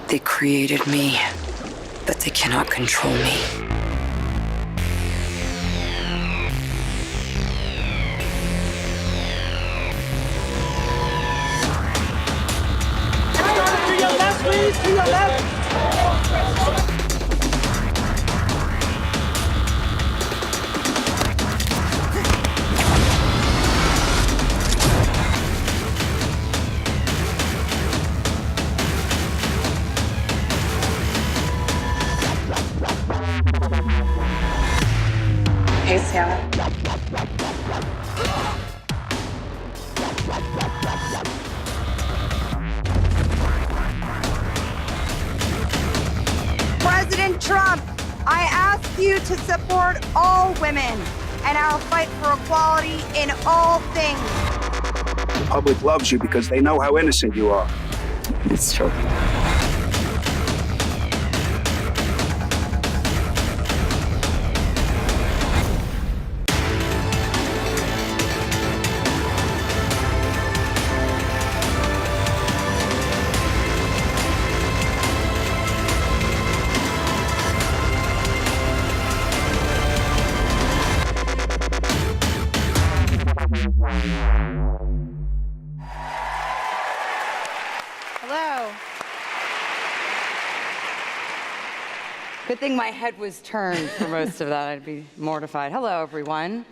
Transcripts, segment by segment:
They created me, but they cannot control me. To your left, please, to your left. Hey, Scarlett. President Trump, I ask you to support all women and our fight for equality in all things. The public loves you because they know how innocent you are. It's true. Hello. Good thing my head was turned for most of that. I'd be mortified. Hello, everyone.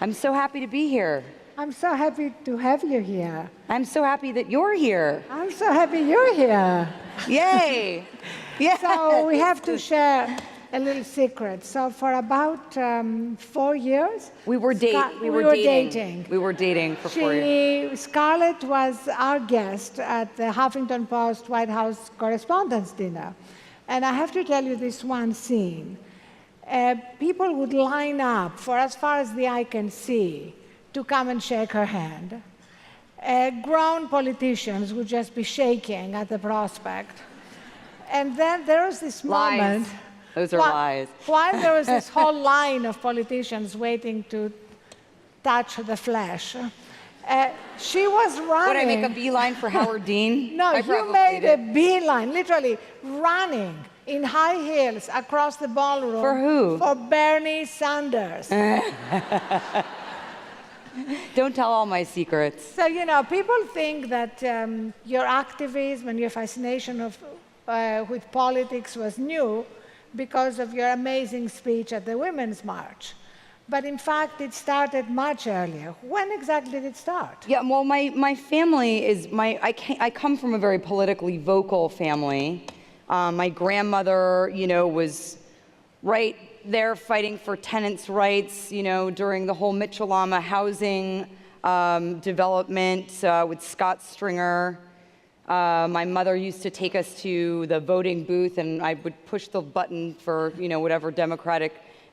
I'm so happy to be here. I'm so happy to have you here. I'm so happy that you're here. I'm so happy you're here. Yay! Yeah. So we have to share a little secret. So for about 4 years, We were dating. We were dating. We were dating for 4 years. Scarlett was our guest at the Huffington Post White House Correspondents' Dinner. And I have to tell you this one scene. People would line up for as far as the eye can see to come and shake her hand. Grown politicians would just be shaking at the prospect. And then there was this Lies. moment. Those are lies. While there was this whole line of politicians waiting to touch the flesh, she was running. Would I make a beeline for Howard Dean? No, I you probably made a did. beeline, literally running in high heels across the ballroom. For who? For Bernie Sanders. Don't tell all my secrets. So, you know, people think that your activism and your fascination with politics was new because of your amazing speech at the Women's March. But in fact, it started much earlier. When exactly did it start? Yeah, well, my family is, I come from a very politically vocal family. My grandmother, you know, was right there fighting for tenants' rights, you know, during the whole Mitchell-Lama housing development with Scott Stringer. My mother used to take us to the voting booth, and I would push the button for, you know, whatever Democratic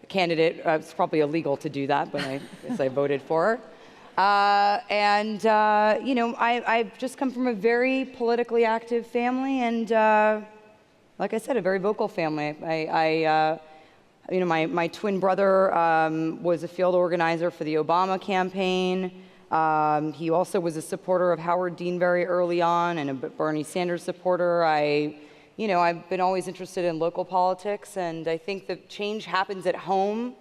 candidate. It's probably illegal to do that, but I guess I voted for her. You know, I've just come from a very politically active family, and like I said, a very vocal family. You know, my twin brother was a field organizer for the Obama campaign. He also was a supporter of Howard Dean very early on, and a Bernie Sanders supporter. You know, I've been always interested in local politics, and I think that change happens at home,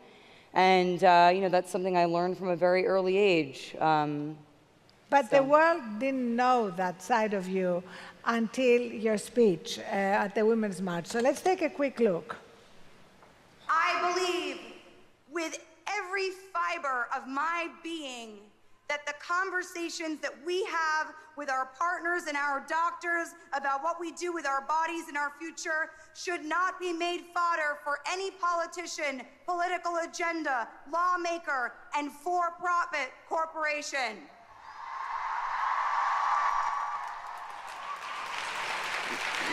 and you know, that's something I learned from a very early age. But the world didn't know that side of you until your speech at the Women's March. So let's take a quick look. I believe with every fiber of my being that the conversations that we have with our partners and our doctors about what we do with our bodies and our future should not be made fodder for any politician, political agenda, lawmaker, and for-profit corporation.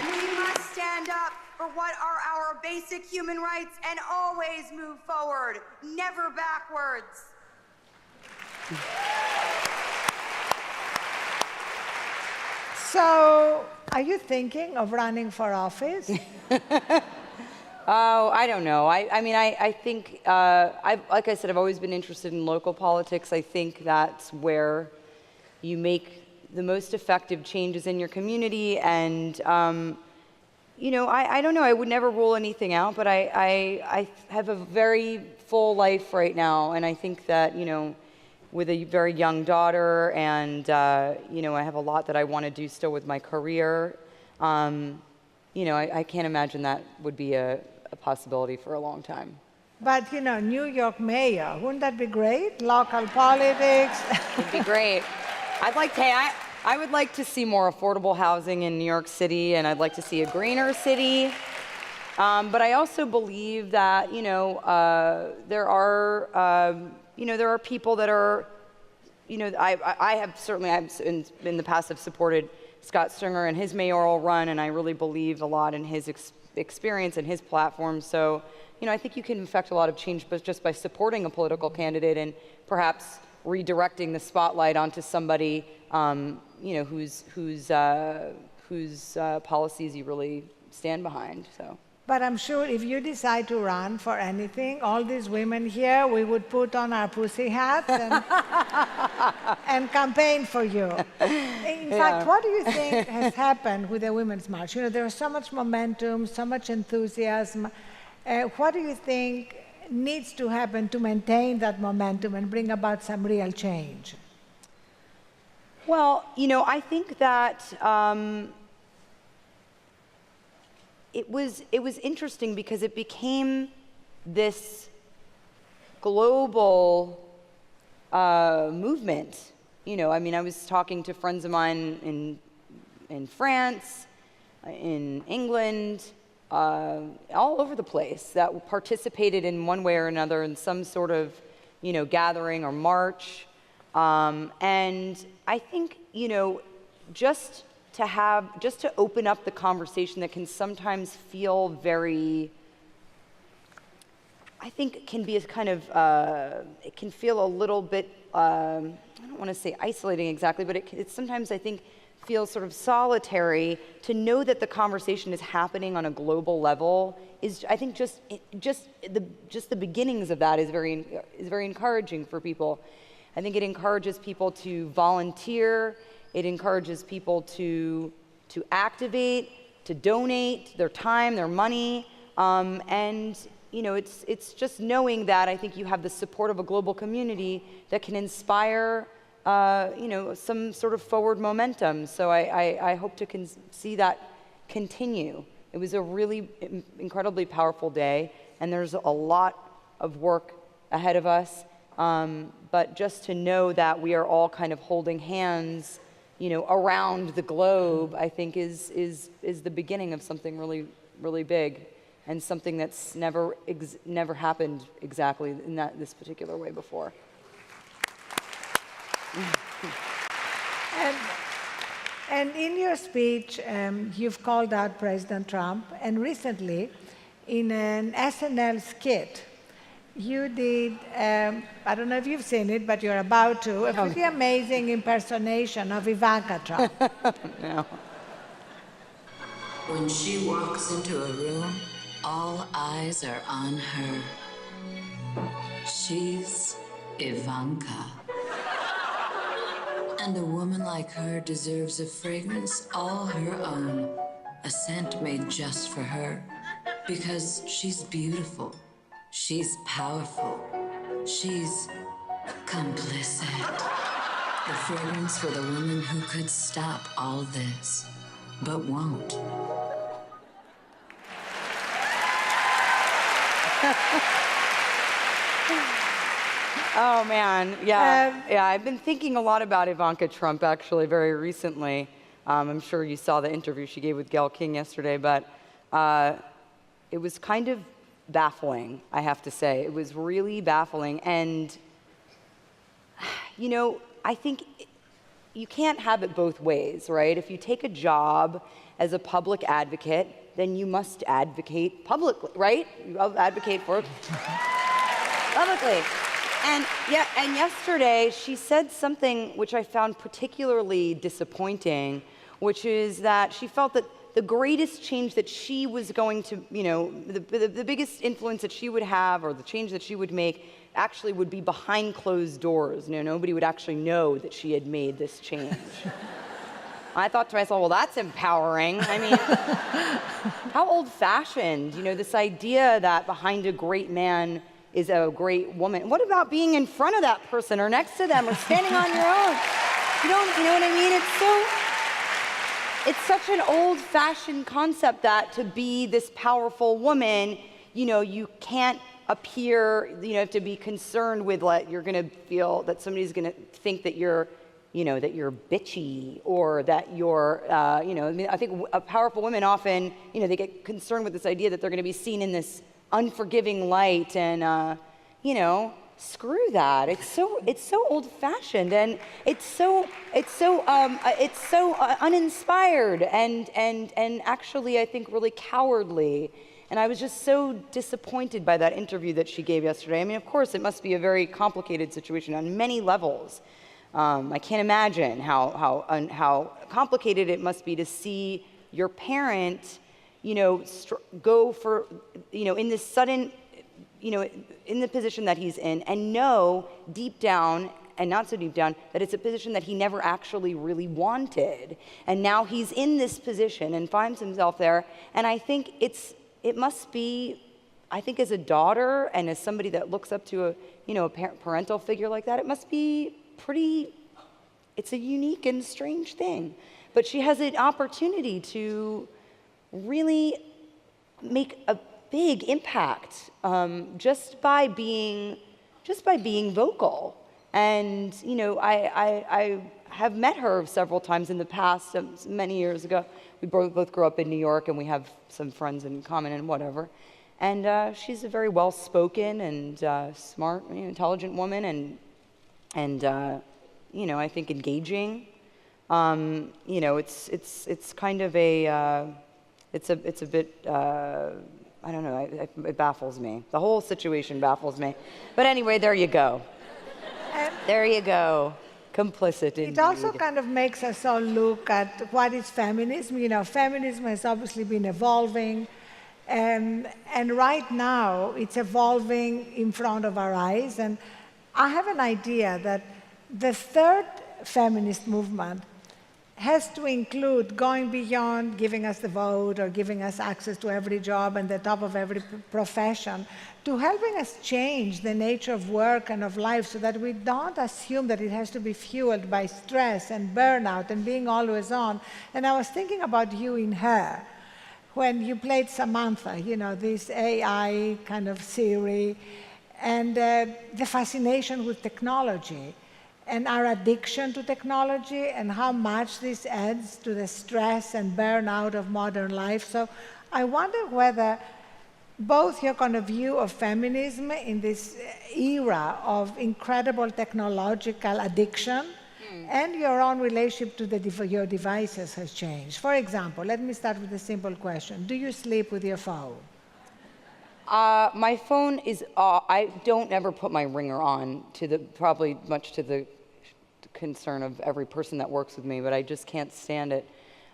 We must stand up for what are our basic human rights and always move forward, never backwards. So, are you thinking of running for office? Oh, I don't know. I mean, I think, like I said, I've always been interested in local politics. I think that's where you make the most effective changes in your community. And, I don't know. I would never rule anything out, but I have a very full life right now, and I think that, with a very young daughter, and, I have a lot that I want to do still with my career. I can't imagine that would be a possibility for a long time. But, New York mayor, wouldn't that be great? Local politics. It'd be great. I would like to see more affordable housing in New York City, and I'd like to see a greener city. But I also believe that, there are people that are, I've in the past have supported Scott Stringer and his mayoral run, and I really believe a lot in his experience and his platform. So, I think you can affect a lot of change just by supporting a political candidate and perhaps redirecting the spotlight onto somebody, whose policies you really stand behind. So. But I'm sure if you decide to run for anything, all these women here, we would put on our pussy hats and campaign for you. In fact, what do you think has happened with the Women's March? There was so much momentum, so much enthusiasm. What do you think needs to happen to maintain that momentum and bring about some real change? Well, I think that it was interesting because it became this global movement. I was talking to friends of mine in France, in England, all over the place that participated in one way or another in some sort of, gathering or march. And I think, just to open up the conversation that can sometimes feel very, I think can be a kind of, it can feel a little bit, I don't want to say isolating exactly, but it sometimes, I think, feels sort of solitary. To know that the conversation is happening on a global level is, I think, just the beginnings of that is very encouraging for people. I think it encourages people to volunteer. It encourages people to activate, to donate their time, their money, and it's just knowing that I think you have the support of a global community that can inspire some sort of forward momentum. So I hope to see that continue. It was a really incredibly powerful day, and there's a lot of work ahead of us. But just to know that we are all kind of holding hands, around the globe, I think is the beginning of something really, really big, and something that's never happened exactly in this particular way before. And in your speech, you've called out President Trump, and recently, in an SNL skit, you did, I don't know if you've seen it, but you're about to, a pretty amazing impersonation of Ivanka Trump. No. When she walks into a room, all eyes are on her. She's Ivanka. And a woman like her deserves a fragrance all her own, a scent made just for her, because she's beautiful. She's powerful. She's complicit. The fragrance for the woman who could stop all this, but won't. Oh man, yeah. I've been thinking a lot about Ivanka Trump actually very recently. I'm sure you saw the interview she gave with Gayle King yesterday, but it was kind of baffling, I have to say. It was really baffling. And, I think you can't have it both ways, right? If you take a job as a public advocate, then you must advocate publicly, right? You advocate for it publicly. And yesterday she said something which I found particularly disappointing, which is that she felt that the greatest change that she was going to, the biggest influence that she would have, or the change that she would make, actually would be behind closed doors. Nobody would actually know that she had made this change. I thought to myself, well, that's empowering. I mean, how old-fashioned, this idea that behind a great man is a great woman. What about being in front of that person or next to them or standing on your own? You know what I mean? It's such an old-fashioned concept that to be this powerful woman, you can't appear, you have to be concerned with you're gonna feel that somebody's gonna think that you're, that you're bitchy or that you're, I think powerful women often, they get concerned with this idea that they're gonna be seen in this unforgiving light and, screw that. It's so old-fashioned and it's so uninspired and actually I think really cowardly. And I was just so disappointed by that interview that she gave yesterday. I mean, of course, it must be a very complicated situation on many levels. I can't imagine how complicated it must be to see your parent, go for, in this sudden, in the position that he's in, and know deep down, and not so deep down, that it's a position that he never actually really wanted. And now he's in this position and finds himself there. And I think it must be, I think as a daughter and as somebody that looks up to a parental figure like that, it must be it's a unique and strange thing. But she has an opportunity to really make a big impact just by being vocal. And I have met her several times in the past, many years ago. We both grew up in New York, and we have some friends in common and whatever. And she's a very well-spoken and smart, intelligent woman, and I think engaging. It's kind of it's a bit. I don't know. It baffles me. The whole situation baffles me. But anyway, there you go. There you go. Complicit indeed. It also kind of makes us all look at what is feminism. Feminism has obviously been evolving, and right now it's evolving in front of our eyes. And I have an idea that the third feminist movement has to include going beyond giving us the vote or giving us access to every job and the top of every profession, to helping us change the nature of work and of life so that we don't assume that it has to be fueled by stress and burnout and being always on. And I was thinking about you in Her, when you played Samantha, this AI kind of Siri, and the fascination with technology and our addiction to technology and how much this adds to the stress and burnout of modern life. So I wonder whether both your kind of view of feminism in this era of incredible technological addiction and your own relationship to your devices has changed. For example, let me start with a simple question. Do you sleep with your phone? My phone is, I don't ever put my ringer on, probably much to the concern of every person that works with me, but I just can't stand it.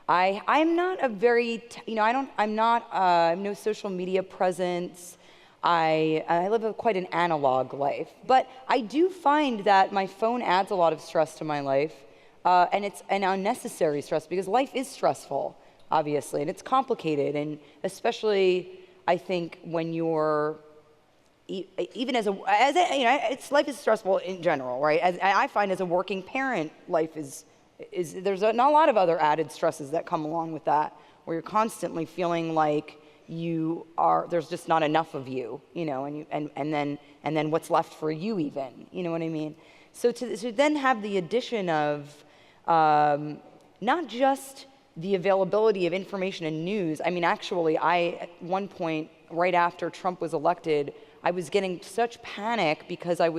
I'm not a very, I have no social media presence. I live quite an analog life, but I do find that my phone adds a lot of stress to my life, and it's an unnecessary stress because life is stressful, obviously, and it's complicated, and especially I think when you're even life is stressful in general, right? As I find as a working parent, life is there's not a lot of other added stresses that come along with that, where you're constantly feeling like there's just not enough of you, and then what's left for you even, you know what I mean? So to then have the addition of not just the availability of information and news. I mean, actually, at one point, right after Trump was elected, I was getting such panic because I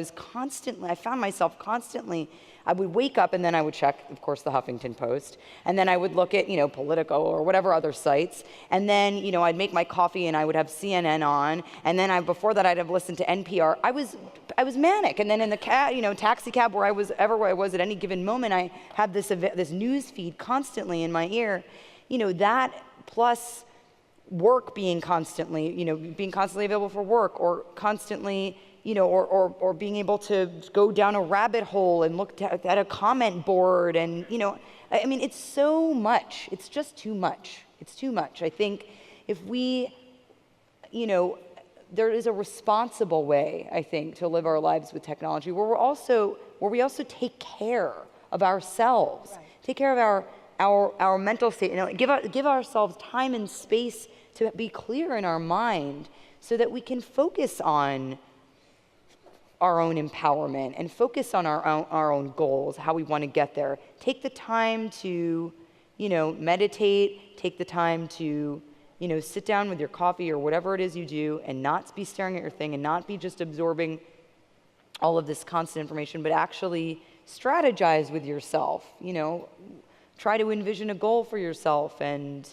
found myself constantly, I would wake up and then I would check, of course, the Huffington Post, and then I would look at, Politico or whatever other sites, and then, I'd make my coffee and I would have CNN on, and then before that I'd have listened to NPR. I was manic, and then in the taxi cab, wherever I was at any given moment, I had this news feed constantly in my ear, that plus work being constantly available for work, or constantly, or being able to go down a rabbit hole and look at a comment board, and I mean, it's so much. It's just too much. It's too much. I think if we, there is a responsible way, I think, to live our lives with technology where we also take care of ourselves, take care of our mental state, give ourselves time and space to be clear in our mind so that we can focus on our own empowerment and focus on our own goals, how we want to get there. Take the time to, meditate, take the time to, sit down with your coffee or whatever it is you do and not be staring at your thing and not be just absorbing all of this constant information, but actually strategize with yourself, try to envision a goal for yourself and,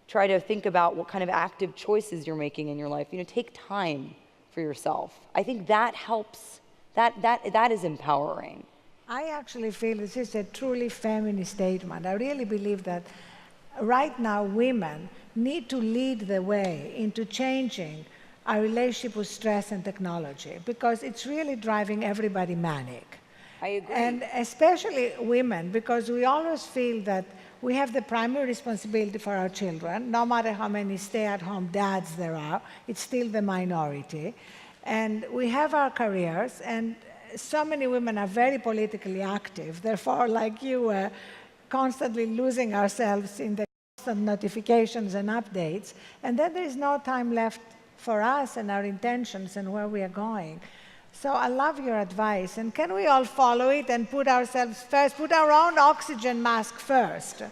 try to think about what kind of active choices you're making in your life. Take time for yourself. I think that helps, that is empowering. I actually feel this is a truly feminist statement. I really believe that right now women need to lead the way into changing our relationship with stress and technology because it's really driving everybody manic. I agree. And especially women, because we always feel that we have the primary responsibility for our children, no matter how many stay-at-home dads there are, it's still the minority. And we have our careers, and so many women are very politically active. Therefore, like you, we're constantly losing ourselves in the constant notifications and updates. And then there is no time left for us and our intentions and where we are going. So I love your advice. And can we all follow it and put ourselves first, put our own oxygen mask first?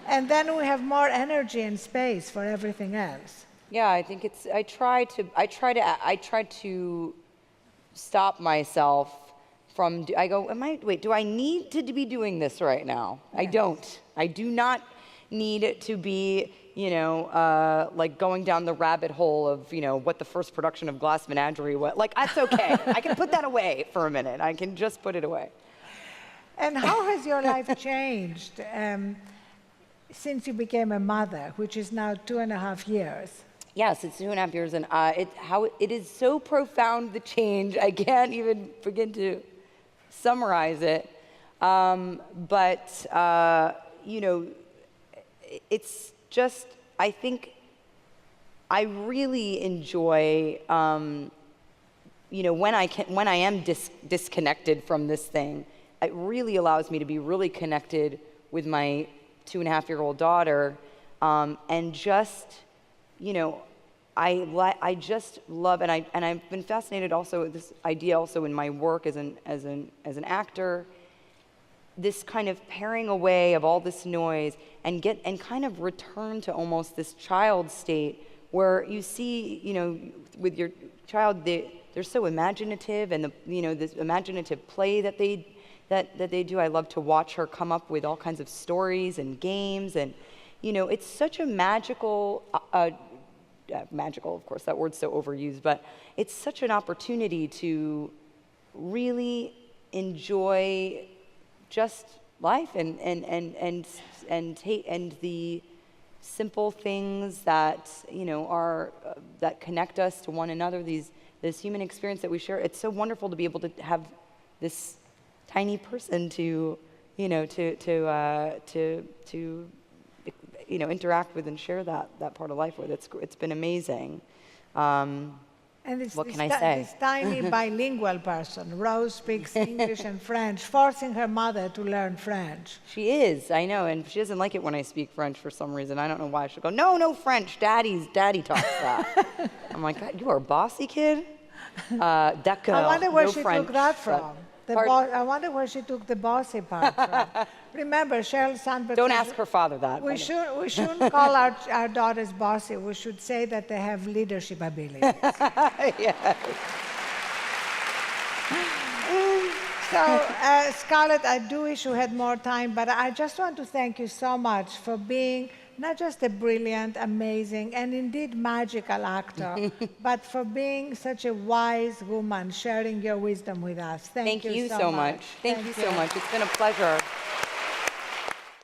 And then we have more energy and space for everything else. Yeah, I think I try to stop myself from, I go, do I need to be doing this right now? Yes. I don't. I do not need it to be, like going down the rabbit hole of, what the first production of Glass Menagerie was. Like, that's okay. I can put that away for a minute. I can just put it away. And how has your life changed since you became a mother, which is now 2.5 years? Yes, it's 2.5 years, and it is so profound, the change. I can't even begin to summarize it. It's just, I think I really enjoy, when I am disconnected from this thing, it really allows me to be really connected with my 2.5-year-old daughter, and just, I just love, and I've been fascinated also with this idea also in my work as an actor, this kind of paring away of all this noise and kind of return to almost this child state where you see, with your child, they're so imaginative, and this imaginative play that they do. I love to watch her come up with all kinds of stories and games, and it's such a magical, of course, that word's so overused, but it's such an opportunity to really enjoy just life and the simple things that that connect us to one another. This human experience that we share. It's so wonderful to be able to have this tiny person to interact with and share that part of life with. It's been amazing. And it's what can I say? This tiny bilingual person. Rose speaks English and French, forcing her mother to learn French. She is, I know, and she doesn't like it when I speak French for some reason. I don't know why. She'll go, no French, Daddy talks that. I'm like, you are a bossy kid? D'accord, I wonder where no she French, took that from. I wonder where she took the bossy part from. Remember, Sheryl Sandberg. Don't ask her father that. We shouldn't call our daughters bossy. We should say that they have leadership abilities. Yes. So, Scarlett, I do wish you had more time, but I just want to thank you so much for being not just a brilliant, amazing, and indeed magical actor, but for being such a wise woman, sharing your wisdom with us. Thank you so much. Thank you so much. It's been a pleasure.